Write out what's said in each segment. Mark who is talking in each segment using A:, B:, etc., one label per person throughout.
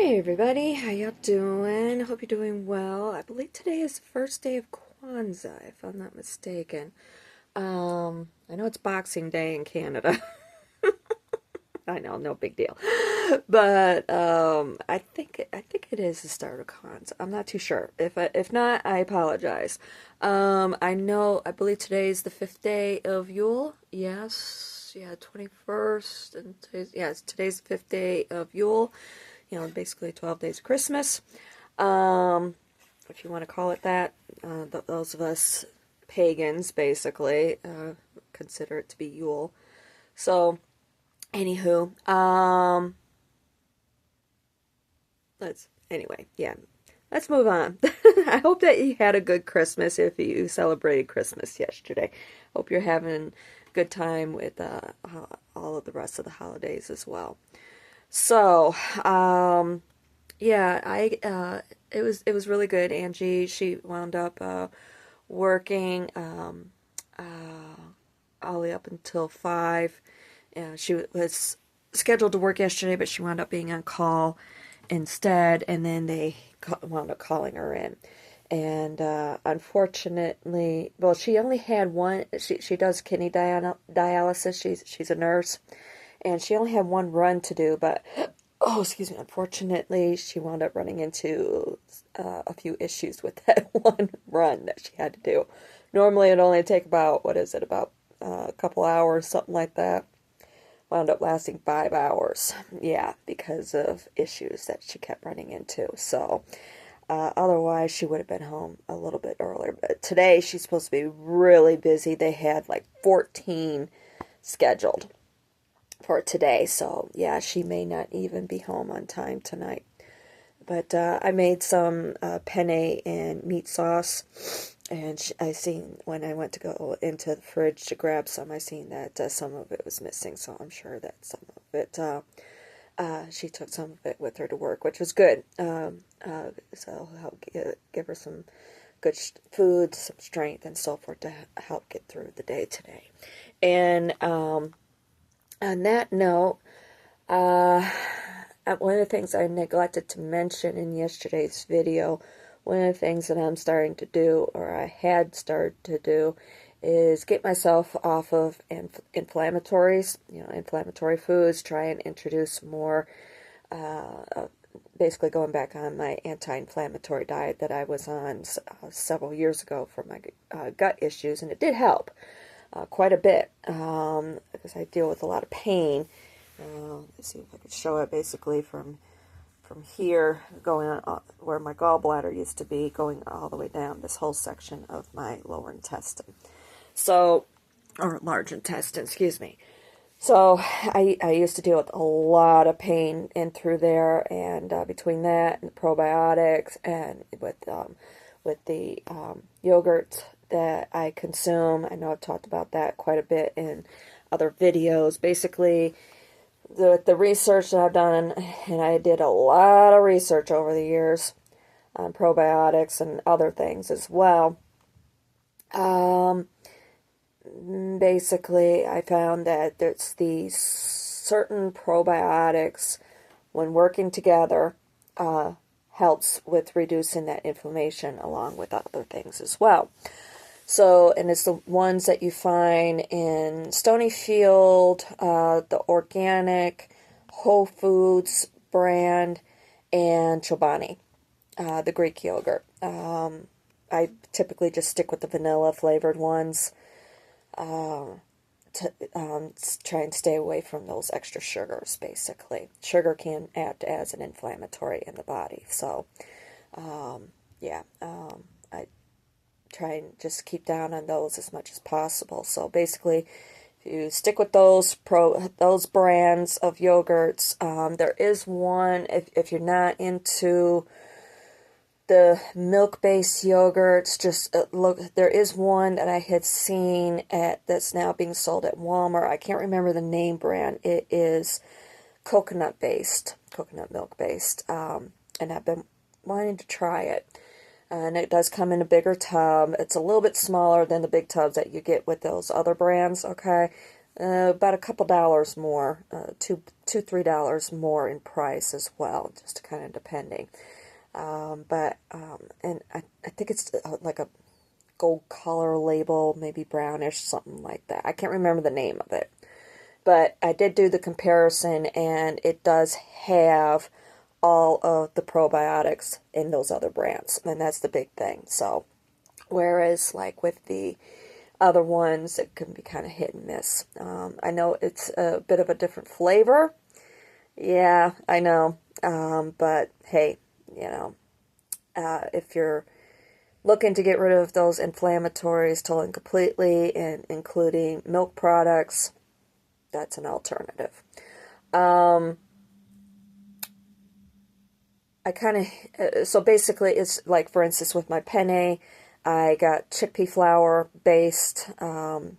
A: Hey everybody, how y'all doing? Hope you're doing well. I believe today is the first day of Kwanzaa, if I'm not mistaken. I know it's Boxing Day in Canada. I know, no big deal. But I think it is the start of Kwanzaa. I'm not too sure. If not, I apologize. I believe today is the fifth day of Yule. Yes, yeah, 21st, and today's the fifth day of Yule. Basically 12 days of Christmas, if you want to call it that. Those of us pagans, basically, consider it to be Yule. So, anywho, let's move on. I hope that you had a good Christmas if you celebrated Christmas yesterday. Hope you're having a good time with all of the rest of the holidays as well. So, yeah, it was really good. Angie, she wound up working all the way up until 5. She was scheduled to work yesterday, but she wound up being on call instead, and then they wound up calling her in. And unfortunately, well, she only had one. She does kidney dialysis. She's a nurse, and she only had one run to do, but oh, excuse me, unfortunately, she wound up running into a few issues with that one run that she had to do. Normally, it'd only take about, about a couple hours, something like that. Wound up lasting 5 hours. Yeah, because of issues that she kept running into. So, otherwise, she would have been home a little bit earlier. But today, she's supposed to be really busy. They had like 14 scheduled for today, so yeah, she may not even be home on time tonight. But I made some penne and meat sauce, and I seen when I went to go into the fridge to grab some, I seen that some of it was missing, so I'm sure that some of it, she took some of it with her to work, which was good. So I'll give her some good food, some strength, and so forth to help get through the day today. And on that note, one of the things I neglected to mention in yesterday's video, one of the things that I'm starting to do, or I had started to do, is get myself off of inflammatories, inflammatory foods, try and introduce more, basically going back on my anti-inflammatory diet that I was on several years ago for my gut issues, and it did help. Quite a bit, because I deal with a lot of pain. Let's see if I could show it basically from here, going on where my gallbladder used to be, going all the way down this whole section of my lower intestine. So, or large intestine, excuse me. So I used to deal with a lot of pain in through there, and between that and the probiotics, and with the yogurt that I consume. I know I've talked about that quite a bit in other videos. Basically, the research that I've done, and I did a lot of research over the years on probiotics and other things as well. Basically, I found that there's these certain probiotics, when working together, helps with reducing that inflammation along with other things as well. So, and it's the ones that you find in Stonyfield, the organic, Whole Foods brand, and Chobani, the Greek yogurt. I typically just stick with the vanilla flavored ones to try and stay away from those extra sugars, basically. Sugar can act as an inflammatory in the body. So, I try and just keep down on those as much as possible. So basically, if you stick with those brands of yogurts, there is one, if you're not into the milk-based yogurts, just look, there is one that I had seen that's now being sold at Walmart. I can't remember the name brand. It is coconut milk-based, and I've been wanting to try it. And it does come in a bigger tub. It's a little bit smaller than the big tubs that you get with those other brands, okay? about a couple dollars more, $2, $3 more in price as well, just kind of depending. And I think it's like a gold color label, maybe brownish, something like that. I can't remember the name of it. But I did do the comparison, and it does have all of the probiotics in those other brands, and that's the big thing. So, whereas like with the other ones, it can be kind of hit and miss. I know it's a bit of a different flavor. Yeah, I know. But hey, if you're looking to get rid of those inflammatories totally and completely, and including milk products, that's an alternative. So basically it's like, for instance, with my penne, I got chickpea flour based penne.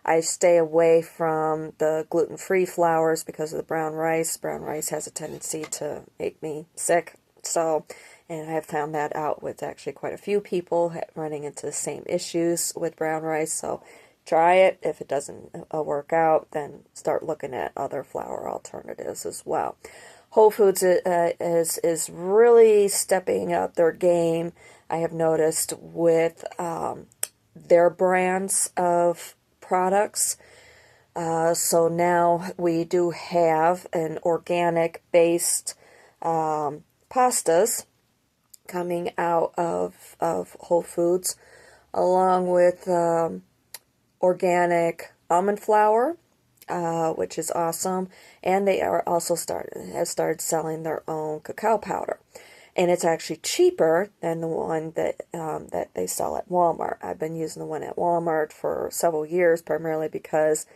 A: I stay away from the gluten-free flours because of the brown rice. Brown rice has a tendency to make me sick. So, and I have found that out with actually quite a few people running into the same issues with brown rice. So try it. If it doesn't work out, then start looking at other flour alternatives as well. Whole Foods is really stepping up their game, I have noticed, with their brands of products. So now we do have an organic-based pastas coming out of Whole Foods, along with organic almond flour, which is awesome, and they are also have started selling their own cacao powder, and it's actually cheaper than the one that that they sell at Walmart. I've been using the one at Walmart for several years, primarily because,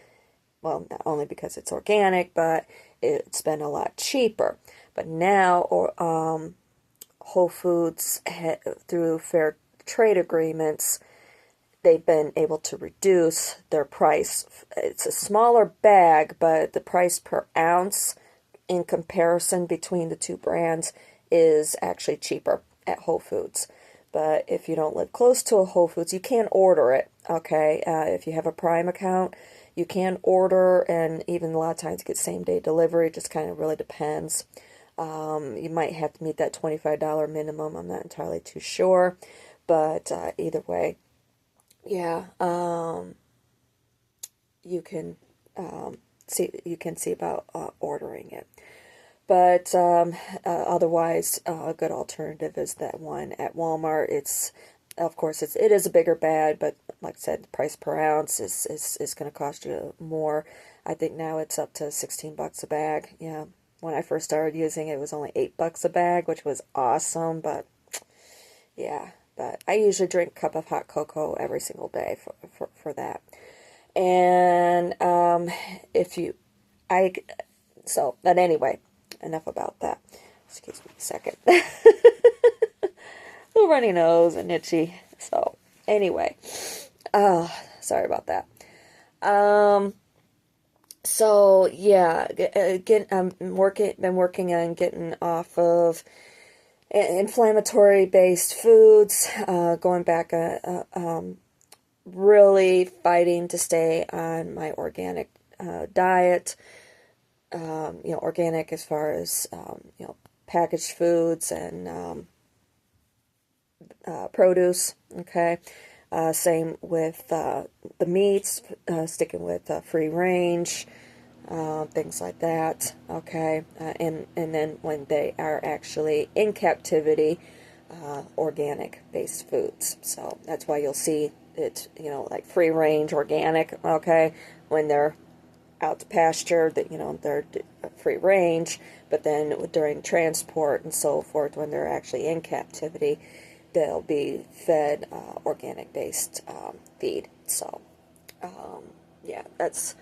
A: well, not only because it's organic, but it's been a lot cheaper. But now, Whole Foods, through fair trade agreements, they've been able to reduce their price. It's a smaller bag, but the price per ounce in comparison between the two brands is actually cheaper at Whole Foods. But if you don't live close to a Whole Foods, you can order it, okay? If you have a Prime account, you can order, and even a lot of times get same-day delivery. It just kind of really depends. You might have to meet that $25 minimum. I'm not entirely too sure. But either way, yeah, you can see about ordering it. But otherwise, a good alternative is that one at Walmart. Of course, it is a bigger bag, but like I said, the price per ounce is going to cost you more. I think now it's up to $16 a bag. Yeah, when I first started using it, it was only $8 a bag, which was awesome. But yeah. But I usually drink a cup of hot cocoa every single day for that. And but anyway, enough about that. Excuse me a second. Little runny nose and itchy. So anyway, sorry about that. So yeah, been working on getting off of inflammatory based foods, going back, really fighting to stay on my organic diet, organic as far as packaged foods and produce, okay. Same with the meats, sticking with free range, things like that, okay, and then when they are actually in captivity, organic-based foods. So that's why you'll see it, like free range organic, okay, when they're out to pasture, that they're free range, but then during transport and so forth, when they're actually in captivity, they'll be fed organic-based feed. So, yeah, that's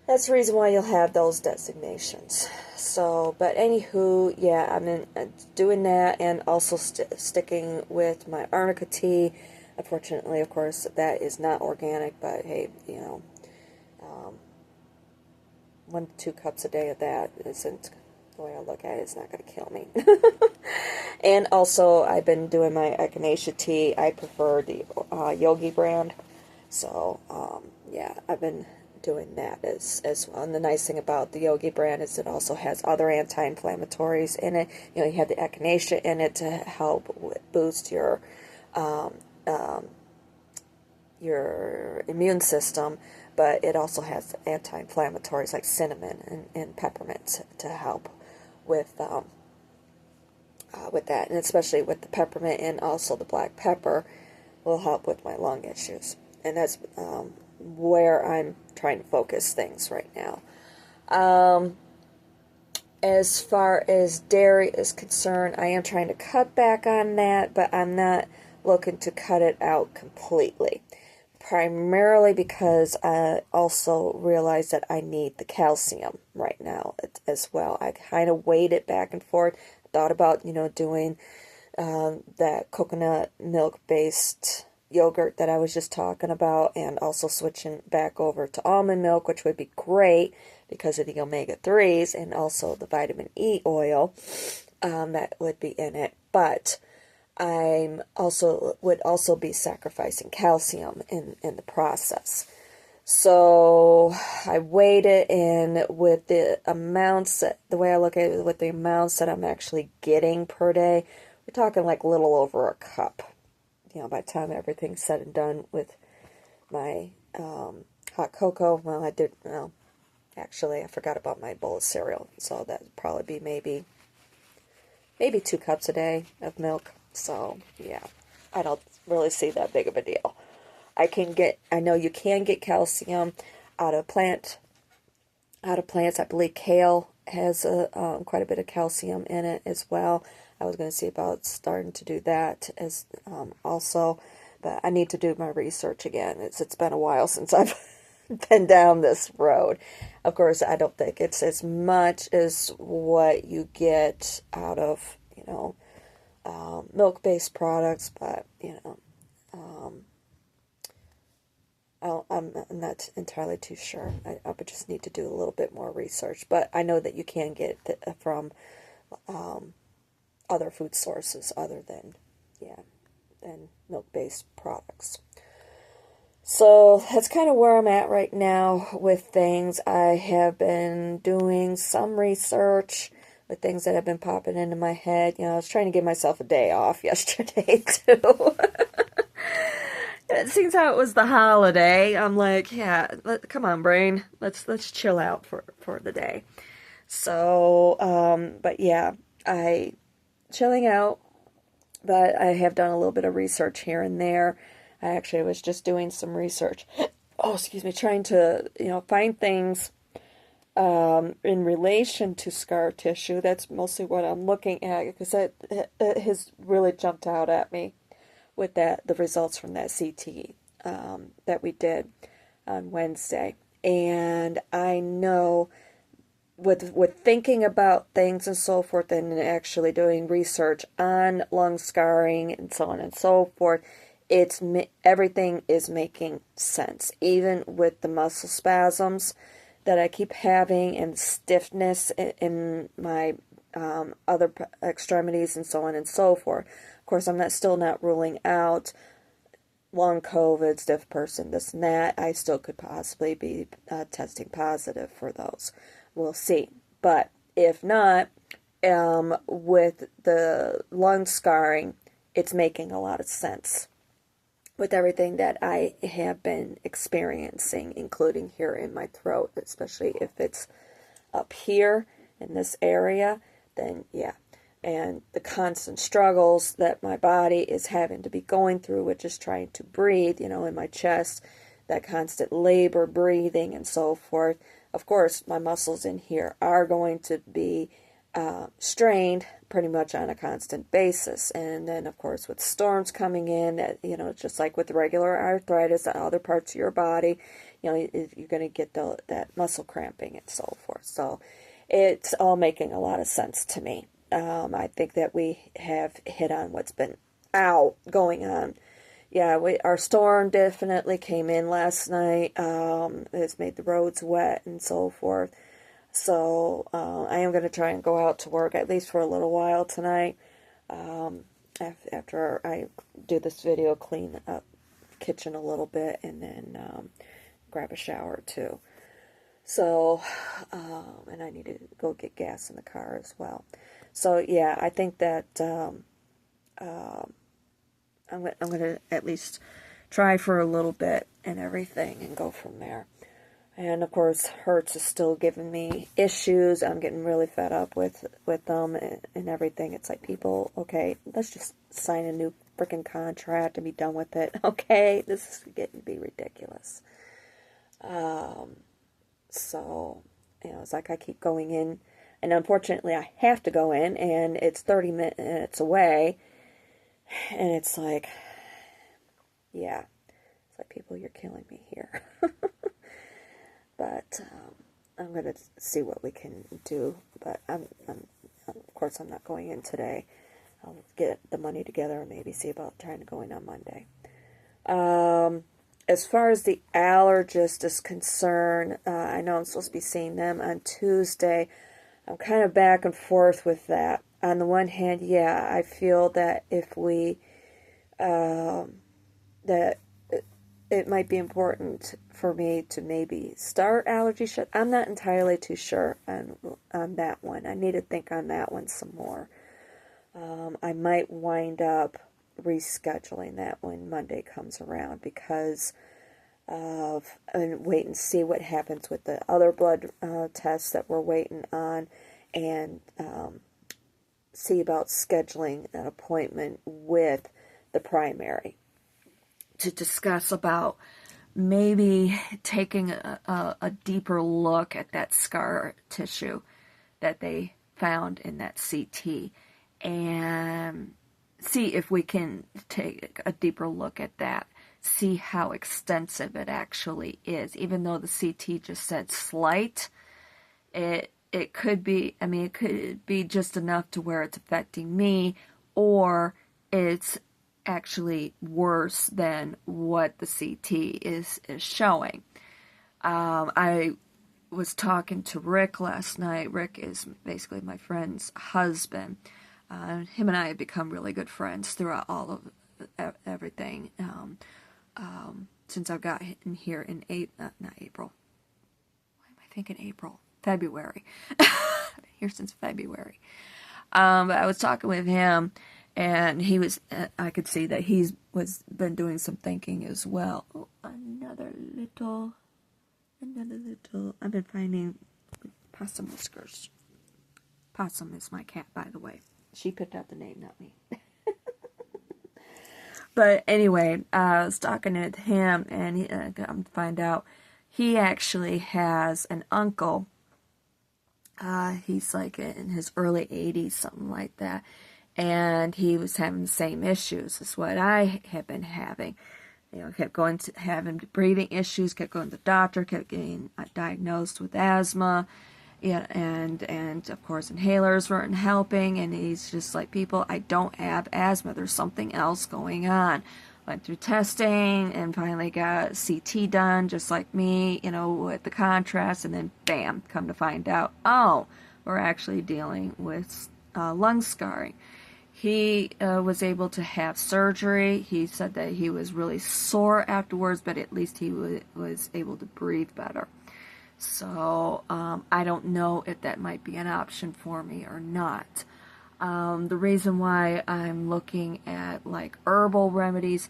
A: the reason why you'll have those designations. So, but anywho, yeah, I'm doing that, and also sticking with my arnica tea. Unfortunately, of course, that is not organic, but hey, 1 to 2 cups a day of that isn't, the way I look at it, it's not going to kill me. And also, I've been doing my echinacea tea. I prefer the Yogi brand. So, yeah, I've been doing that as well. And the nice thing about the Yogi brand is it also has other anti-inflammatories in it. You know, you have the echinacea in it to help boost um, um, your immune system, but it also has anti-inflammatories like cinnamon and peppermint to help with that, and especially with the peppermint and also the black pepper will help with my lung issues. And that's where I'm trying to focus things right now. As far as dairy is concerned, I am trying to cut back on that, but I'm not looking to cut it out completely. Primarily because I also realize that I need the calcium right now as well. I kind of weighed it back and forth. Thought about, doing that coconut milk-based yogurt that I was just talking about, and also switching back over to almond milk, which would be great because of the omega-3s and also the vitamin E oil that would be in it. But would also be sacrificing calcium in the process. So I weighed it, and with the amounts, the way I look at it, with the amounts that I'm actually getting per day, we're talking like a little over a cup. By the time everything's said and done with my hot cocoa, actually I forgot about my bowl of cereal, so that'd probably be maybe 2 cups a day of milk. So yeah, I don't really see that big of a deal. I know you can get calcium out of plants. I believe kale has quite a bit of calcium in it as well. I was going to see about starting to do that as also, but I need to do my research again. It's been a while since I've been down this road. Of course, I don't think it's as much as what you get out of milk-based products, but I'm not entirely too sure. I would just need to do a little bit more research, but I know that you can get it from other food sources other than milk-based products. So that's kind of where I'm at right now with things. I have been doing some research with things that have been popping into my head. I was trying to give myself a day off yesterday too. It seems how it was the holiday. I'm like, yeah, come on, brain. Let's chill out for the day. So, but yeah, chilling out, but I have done a little bit of research here and there. I actually was just doing some research. Oh, excuse me, trying to, find things in relation to scar tissue. That's mostly what I'm looking at, because it has really jumped out at me with the results from that CT that we did on Wednesday. And I know with thinking about things and so forth, and actually doing research on lung scarring and so on and so forth, everything is making sense. Even with the muscle spasms that I keep having and stiffness in my other extremities and so on and so forth. Of course, I'm still not ruling out long COVID, stiff person, this and that. I still could possibly be testing positive for those. We'll see. But if not, with the lung scarring, it's making a lot of sense with everything that I have been experiencing, including here in my throat, especially if it's up here in this area, then yeah. And the constant struggles that my body is having to be going through with just trying to breathe, in my chest, that constant labor breathing and so forth. Of course, my muscles in here are going to be strained pretty much on a constant basis. And then, of course, with storms coming in, that just like with regular arthritis and other parts of your body, you're going to get that muscle cramping and so forth. So it's all making a lot of sense to me. I think that we have hit on what's been going on. Yeah, our storm definitely came in last night. It's made the roads wet and so forth. So I am going to try and go out to work at least for a little while tonight. After I do this video kitchen a little bit and then grab a shower too. So, and I need to go get gas in the car as well. So yeah, I think that I'm going to at least try for a little bit and everything and go from there. And of course, Hertz is still giving me issues. I'm getting really fed up with them and everything. It's like, people, okay, let's just sign a new freaking contract and be done with it. Okay, this is getting to be ridiculous. So, it's like I keep going in, and unfortunately I have to go in, and it's 30 minutes away, and it's like, yeah, it's like, people, you're killing me here. But I'm going to see what we can do, but of course I'm not going in today. I'll get the money together and maybe see about trying to go in on Monday. As far as the allergist is concerned, I know I'm supposed to be seeing them on Tuesday. I'm kind of back and forth with that. On the one hand, yeah, I feel that if we, that it might be important for me to maybe start allergy shot. I'm not entirely too sure on that one. I need to think on that one some more. I might wind up rescheduling that when Monday comes around because and wait and see what happens with the other blood tests that we're waiting on, and see about scheduling an appointment with the primary to discuss about maybe taking a deeper look at that scar tissue that they found in that CT and see if we can take a deeper look at that, see how extensive it actually is. Even though the CT just said slight, it could be, it could be just enough to where it's affecting me, or it's actually worse than what the CT is showing. I was talking to Rick last night. Rick is basically my friend's husband. Him and I have become really good friends throughout all of everything since I got in here in not April. Why am I thinking April? February. I've been here since February. But I was talking with him, and he was. I could see that he's been doing some thinking as well. Oh, another little. I've been finding possum whiskers. Possum is my cat, by the way. She picked out the name, not me. But anyway, I was talking to him, and he come to find out he actually has an uncle. He's like in his early 80s, something like that. And he was having the same issues as what I have been having. Kept going to having breathing issues, kept going to the doctor, kept getting diagnosed with asthma. Yeah, and of course inhalers weren't helping, and he's just like, people, I don't have asthma. There's something else going on. Went through testing and finally got CT done, just like me, with the contrast, and then bam, come to find out, oh, we're actually dealing with lung scarring. He was able to have surgery. He said that he was really sore afterwards, but at least he was able to breathe better. So I don't know if that might be an option for me or not. The reason why I'm looking at like herbal remedies,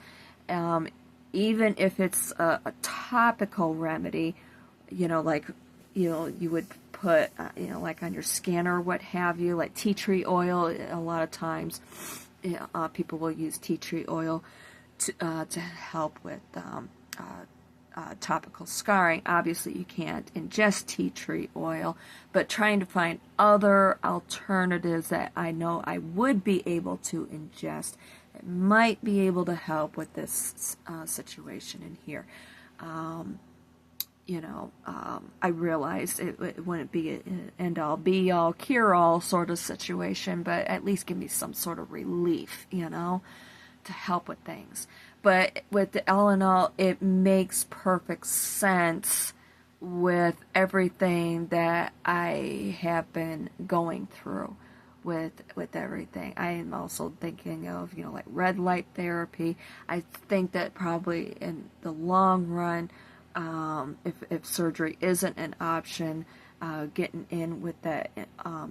A: even if it's a topical remedy, you would put, like on your skin or what have you, like tea tree oil. A lot of times, people will use tea tree oil to help with topical scarring. Obviously, you can't ingest tea tree oil, but trying to find other alternatives that I know I would be able to ingest that might be able to help with this situation in here. I realized it wouldn't be an end-all, be-all, cure-all sort of situation, but at least give me some sort of relief, to help with things. But with the all in all, it makes perfect sense with everything that I have been going through with everything. I am also thinking of, like red light therapy. I think that probably in the long run, if surgery isn't an option, getting in with that, oh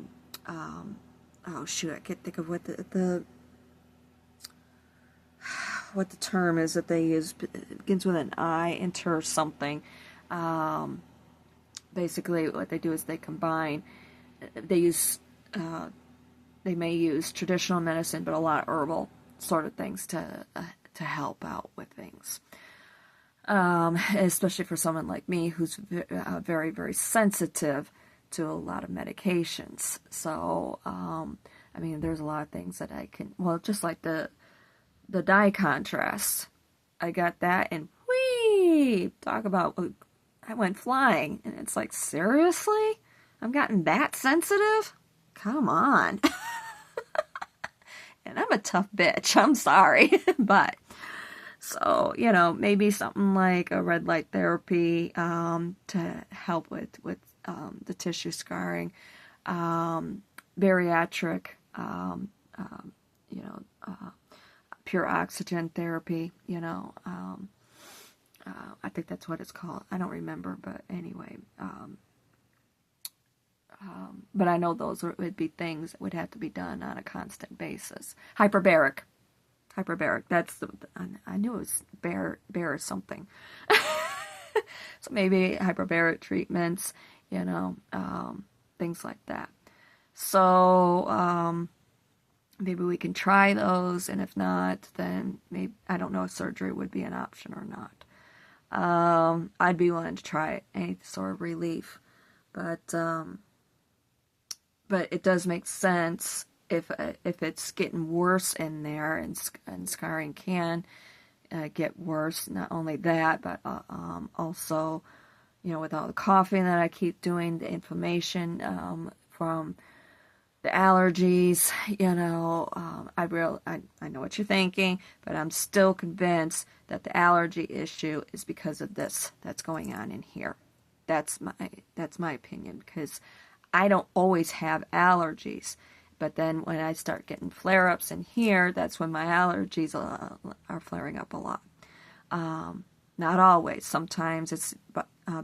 A: shoot, I can't think of what what the term is that they use. It begins with an I, enter something. Basically, what they do is they combine. They use. They may use traditional medicine, but a lot of herbal sort of things to help out with things. Especially for someone like me who's very, very sensitive to a lot of medications. So, I mean, there's a lot of things that I can. Well, just like the dye contrast, I got that, and whee! Talk about I went flying, and it's like, seriously, I've gotten that sensitive. Come on. And I'm a tough bitch. I'm sorry. But, so, maybe something like a red light therapy to help with the tissue scarring. Bariatric, pure oxygen therapy, I think that's what it's called. I don't remember, but anyway. But I know those would be things that would have to be done on a constant basis. Hyperbaric. That's I knew it was bear or something. So maybe hyperbaric treatments, things like that. So maybe we can try those, and if not, then maybe I don't know if surgery would be an option or not. I'd be willing to try any sort of relief, but it does make sense if it's getting worse in there, and scarring can get worse. Not only that, but also, with all the coughing that I keep doing, the inflammation from the allergies, I know what you're thinking, but I'm still convinced that the allergy issue is because of this that's going on in here. That's my opinion, because I don't always have allergies, but then when I start getting flare-ups in here, that's when my allergies are flaring up a lot. Not always. Sometimes it's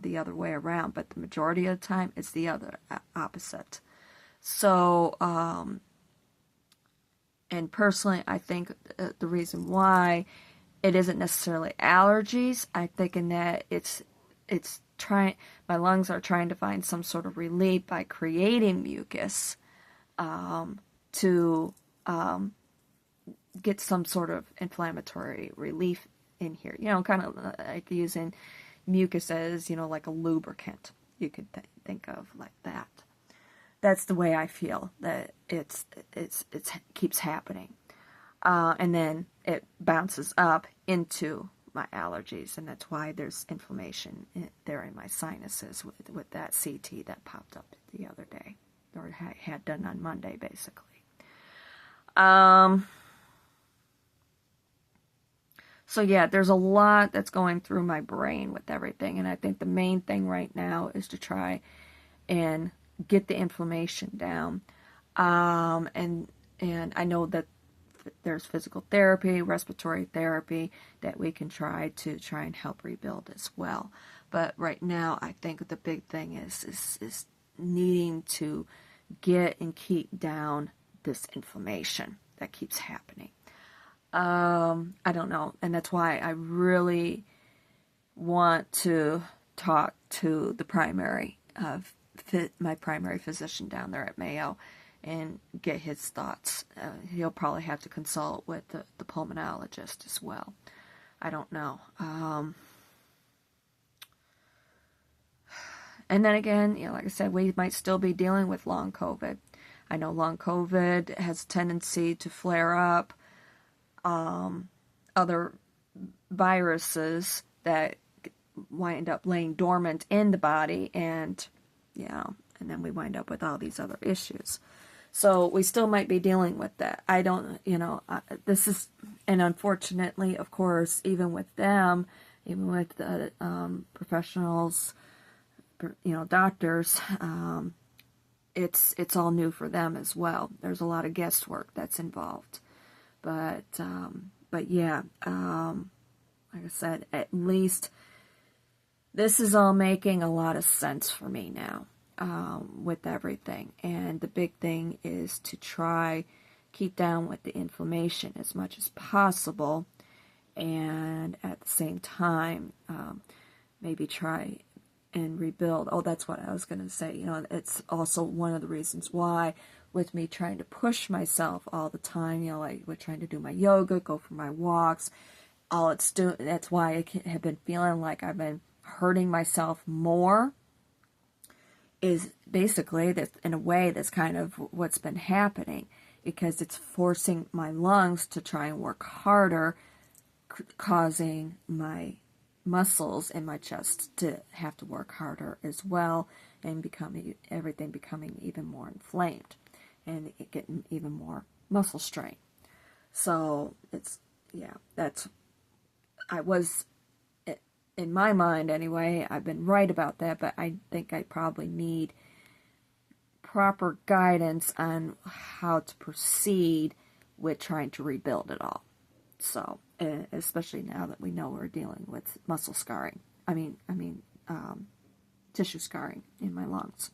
A: the other way around, but the majority of the time it's the other opposite. So, and personally, I think the reason why it isn't necessarily allergies, I'm thinking that it's my lungs are trying to find some sort of relief by creating mucus to get some sort of inflammatory relief in here. Kind of like using mucus as, like a lubricant. You could think of like that. That's the way I feel that it keeps happening. And then it bounces up into my allergies, and that's why there's inflammation there in my sinuses with that CT that popped up the other day, or had done on Monday, basically. So yeah, there's a lot that's going through my brain with everything, and I think the main thing right now is to try and get the inflammation down. And I know that there's physical therapy, respiratory therapy that we can try and help rebuild as well. But right now, I think the big thing is needing to get and keep down this inflammation that keeps happening. I don't know, and that's why I really want to talk to my primary physician down there at Mayo and get his thoughts. He'll probably have to consult with the pulmonologist as well. I don't know. And then again, like I said, we might still be dealing with long COVID. I know long COVID has a tendency to flare up. Other viruses that wind up laying dormant in the body, and and then we wind up with all these other issues. So we still might be dealing with that. I don't, this is, and unfortunately, of course, even with them, even with the professionals, doctors, it's all new for them as well. There's a lot of guesswork that's involved. But yeah, like I said, at least this is all making a lot of sense for me now, with everything. And the big thing is to try keep down with the inflammation as much as possible, and at the same time, maybe try and rebuild. Oh, that's what I was going to say. You know, it's also one of the reasons why, with me trying to push myself all the time, you know, like we're trying to do my yoga, go for my walks, all it's doing, that's why I have been feeling like I've been hurting myself more, is basically that, in a way, that's kind of what's been happening, because it's forcing my lungs to try and work harder, causing my muscles in my chest to have to work harder as well, and everything becoming even more inflamed, and getting even more muscle strain. So it's, yeah, in my mind anyway, I've been right about that, but I think I probably need proper guidance on how to proceed with trying to rebuild it all. So, especially now that we know we're dealing with muscle scarring. Tissue scarring in my lungs.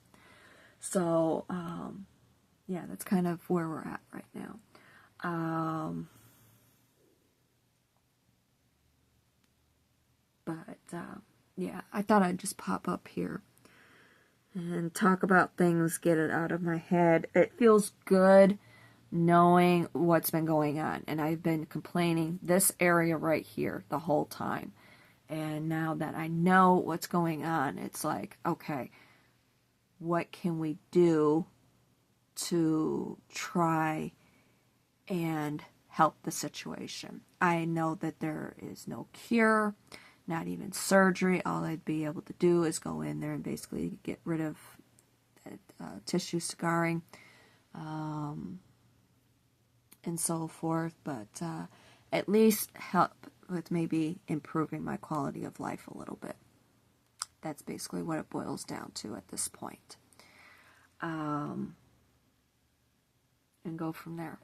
A: So, yeah, that's kind of where we're at right now. Yeah, I thought I'd just pop up here and talk about things, get it out of my head. It feels good knowing what's been going on, and I've been complaining this area right here the whole time. And now that I know what's going on, it's like, okay, what can we do to try and help the situation? I know that there is no cure, not even surgery. All I'd be able to do is go in there and basically get rid of tissue scarring, and so forth, but at least help with maybe improving my quality of life a little bit. That's basically what it boils down to at this point. And go from there.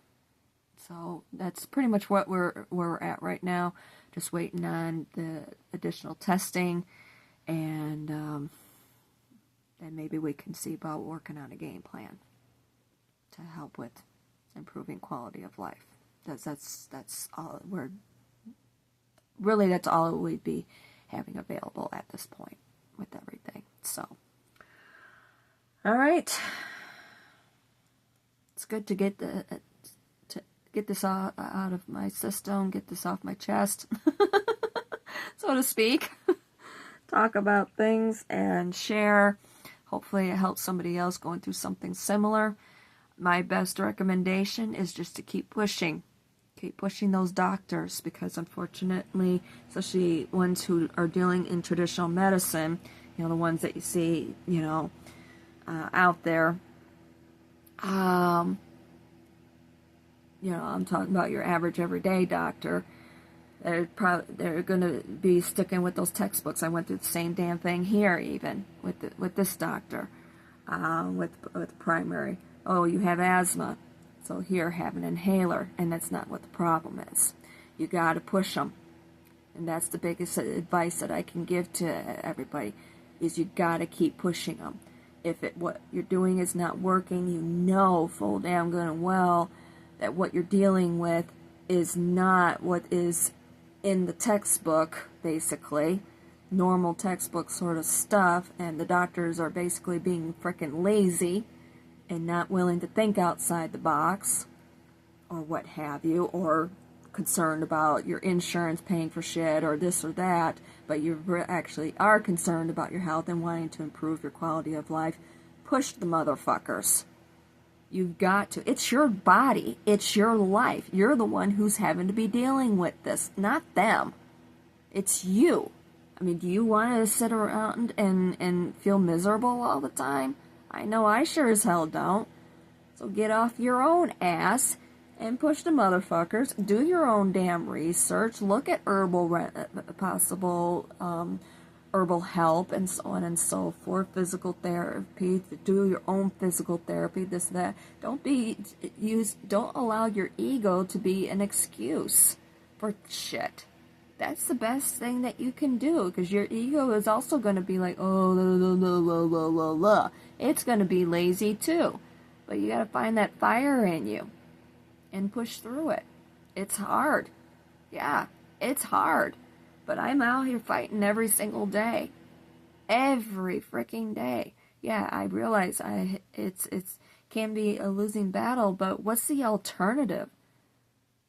A: So that's pretty much what where we're at right now. Just waiting on the additional testing, and then maybe we can see about working on a game plan to help with improving quality of life. That's all that's all we'd be having available at this point with everything. So, all right, it's good to get this out of my system, get this off my chest, so to speak. Talk about things and share. Hopefully it helps somebody else going through something similar. My best recommendation is just to keep pushing. Keep pushing those doctors, because unfortunately, especially ones who are dealing in traditional medicine, you know, the ones that you see, you know, out there, you know, I'm talking about your average everyday doctor. They're going to be sticking with those textbooks. I went through the same damn thing here, even with this doctor, with primary. Oh, you have asthma, so here, have an inhaler, and that's not what the problem is. You got to push them, and that's the biggest advice that I can give to everybody, is you got to keep pushing them. If what you're doing is not working, you know full damn good and well that what you're dealing with is not what is in the textbook, basically, normal textbook sort of stuff, and the doctors are basically being frickin' lazy and not willing to think outside the box, or what have you, or concerned about your insurance paying for shit, or this or that, but you actually are concerned about your health and wanting to improve your quality of life. Push the motherfuckers. You've got to. It's your body. It's your life. You're the one who's having to be dealing with this, not them. It's you. I mean, do you want to sit around and feel miserable all the time? I know I sure as hell don't. So get off your own ass and push the motherfuckers. Do your own damn research. Look at herbal possible herbal help and so on and so forth, physical therapy, to do your own physical therapy, this, that. Don't allow your ego to be an excuse for shit. That's the best thing that you can do, because your ego is also going to be like, oh, la, la, la, la, la, la, la. It's going to be lazy too. But you got to find that fire in you and push through it. It's hard. Yeah, it's hard. But I'm out here fighting every single day. Every freaking day. Yeah, I realize it's can be a losing battle, but what's the alternative?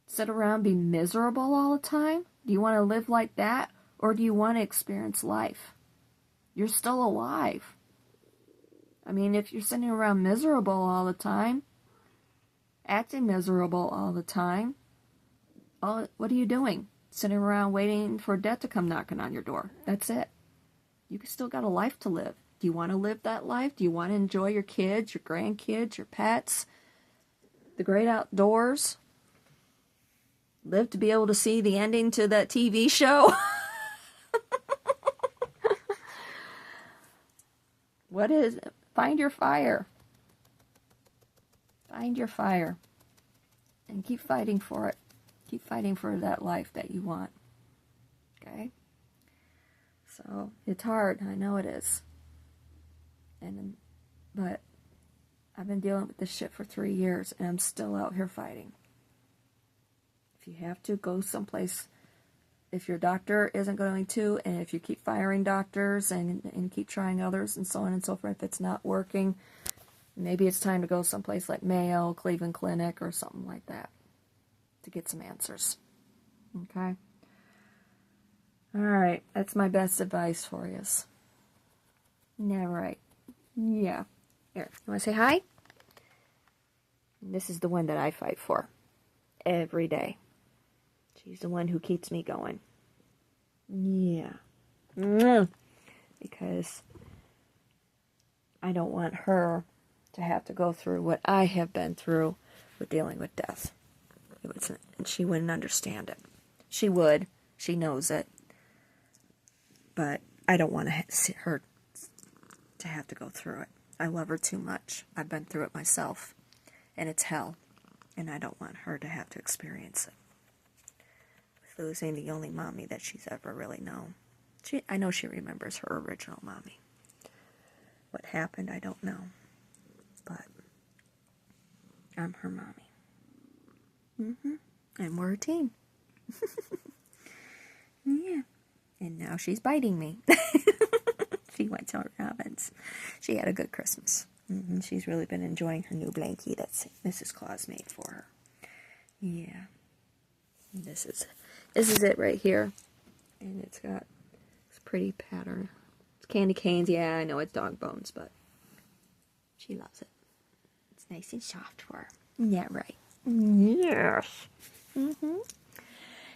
A: Sit around, be miserable all the time? Do you want to live like that? Or do you want to experience life? You're still alive. I mean, if you're sitting around miserable all the time, acting miserable all the time, what are you doing? Sitting around waiting for death to come knocking on your door. That's it. You still got a life to live. Do you want to live that life? Do you want to enjoy your kids, your grandkids, your pets, the great outdoors? Live to be able to see the ending to that TV show? What is it? Find your fire. Find your fire. And keep fighting for it. Keep fighting for that life that you want. Okay? So, it's hard. I know it is. But I've been dealing with this shit for 3 years, and I'm still out here fighting. If you have to, go someplace. If your doctor isn't going to, and if you keep firing doctors and keep trying others and so on and so forth, if it's not working, maybe it's time to go someplace like Mayo, Cleveland Clinic, or something like that to get some answers. Okay? Alright, that's my best advice for you. Yeah, right. Yeah. Here, you want to say hi? This is the one that I fight for every day. She's the one who keeps me going. Yeah. Because I don't want her to have to go through what I have been through with dealing with death. And she wouldn't understand it. She would. She knows it. But I don't want her to have to go through it. I love her too much. I've been through it myself. And it's hell. And I don't want her to have to experience it. With losing the only mommy that she's ever really known. I know she remembers her original mommy. What happened, I don't know. But I'm her mommy. And we're a team. Yeah. And now she's biting me. She went to Robin's. She had a good Christmas. She's really been enjoying her new blankie that Mrs. Claus made for her. Yeah. This is it right here. And it's got this pretty pattern. It's candy canes. Yeah, I know it's dog bones, but she loves it. It's nice and soft for her. Yeah, right. Yes.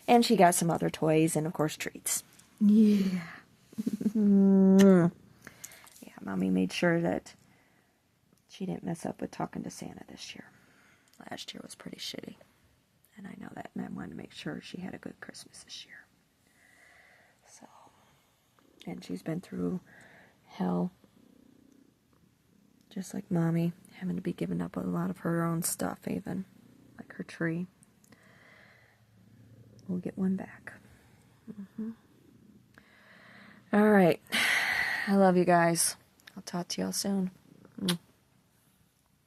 A: And she got some other toys and, of course, treats. Yeah. Yeah, Mommy made sure that she didn't mess up with talking to Santa this year. Last year was pretty shitty. And I know that, and I wanted to make sure she had a good Christmas this year. So, and she's been through hell, just like Mommy, having to be giving up a lot of her own stuff, even, like her tree. We'll get one back. All right. I love you guys. I'll talk to y'all soon.